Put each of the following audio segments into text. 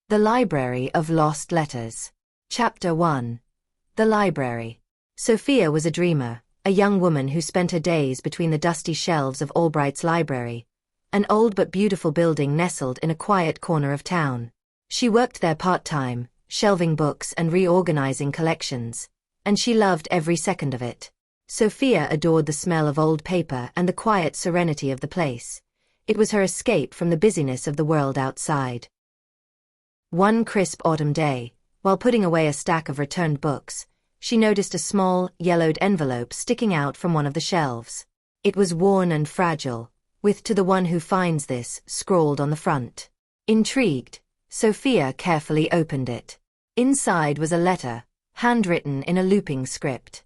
The Library of Lost Letters. Chapter 1. The Library. Sophia was a dreamer, a young woman who spent her days between the dusty shelves of Albright's library, an old but beautiful building nestled in a quiet corner of town. She worked there part-time, shelving books and reorganizing collections, and she loved every second of it. Sophia adored the smell of old paper and the quiet serenity of the place. It was her escape from the busyness of the world outside. One crisp autumn day, while putting away a stack of returned books, she noticed a small, yellowed envelope sticking out from one of the shelves. It was worn and fragile, with "To the one who finds this" scrawled on the front. Intrigued, Sophia carefully opened it. Inside was a letter, handwritten in a looping script.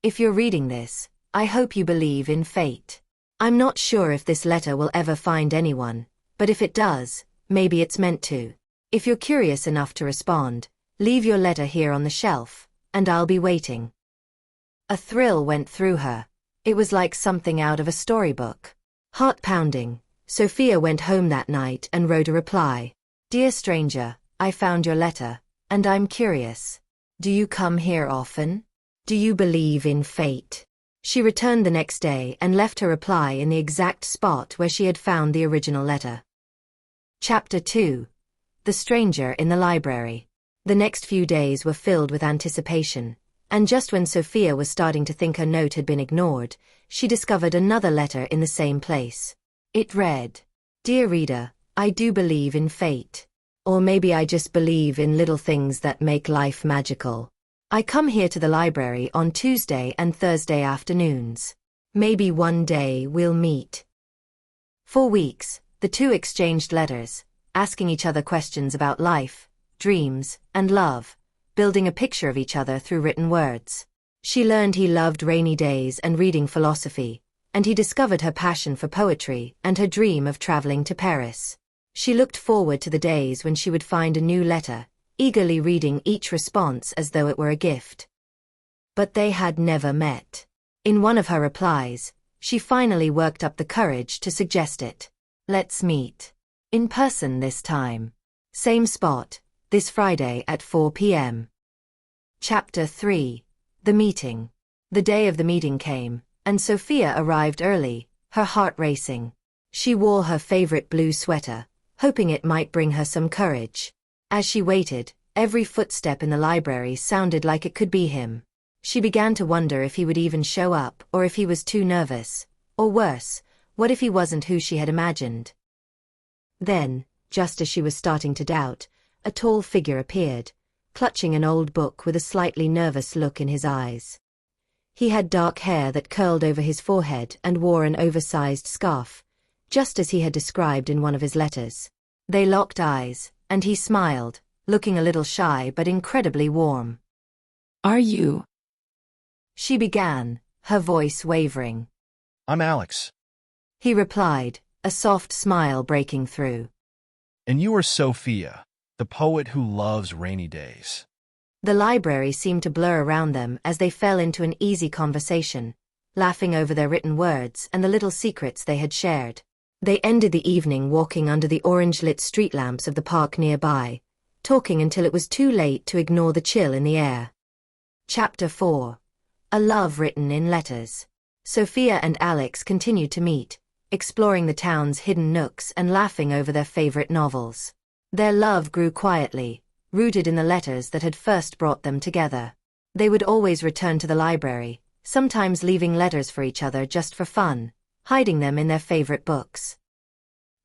"If you're reading this, I hope you believe in fate. I'm not sure if this letter will ever find anyone, but if it does, maybe it's meant to. If you're curious enough to respond, leave your letter here on the shelf, and I'll be waiting." A thrill went through her. It was like something out of a storybook. Heart pounding, Sophia went home that night and wrote a reply. "Dear stranger, I found your letter, and I'm curious. Do you come here often? Do you believe in fate?" She returned the next day and left her reply in the exact spot where she had found the original letter. Chapter 2. The Stranger in the Library. The next few days were filled with anticipation, and just when Sophia was starting to think her note had been ignored, she discovered another letter in the same place. It read, "Dear reader, I do believe in fate. Or maybe I just believe in little things that make life magical. I come here to the library on Tuesday and Thursday afternoons. Maybe one day we'll meet." For weeks, the two exchanged letters, asking each other questions about life, dreams, and love, building a picture of each other through written words. She learned he loved rainy days and reading philosophy, and he discovered her passion for poetry and her dream of traveling to Paris. She looked forward to the days when she would find a new letter, eagerly reading each response as though it were a gift. But they had never met. In one of her replies, she finally worked up the courage to suggest it. "Let's meet. In person this time. Same spot, this Friday at 4 p.m. Chapter 3. The Meeting. The day of the meeting came, and Sophia arrived early, her heart racing. She wore her favorite blue sweater, hoping it might bring her some courage. As she waited, every footstep in the library sounded like it could be him. She began to wonder if he would even show up or if he was too nervous, or worse, what if he wasn't who she had imagined? Then, just as she was starting to doubt, a tall figure appeared, clutching an old book with a slightly nervous look in his eyes. He had dark hair that curled over his forehead and wore an oversized scarf, just as he had described in one of his letters. They locked eyes, and he smiled, looking a little shy but incredibly warm. "Are you?" she began, her voice wavering. "I'm Alex." He replied, a soft smile breaking through. "And you are Sophia, the poet who loves rainy days." The library seemed to blur around them as they fell into an easy conversation, laughing over their written words and the little secrets they had shared. They ended the evening walking under the orange-lit street lamps of the park nearby, talking until it was too late to ignore the chill in the air. Chapter 4. A Love Written in Letters. Sophia and Alex continued to meet, exploring the town's hidden nooks and laughing over their favorite novels. Their love grew quietly, rooted in the letters that had first brought them together. They would always return to the library, sometimes leaving letters for each other just for fun, hiding them in their favorite books.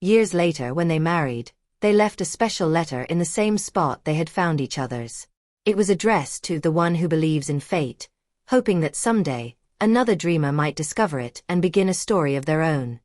Years later, when they married, they left a special letter in the same spot they had found each other's. It was addressed to "the one who believes in fate," hoping that someday, another dreamer might discover it and begin a story of their own.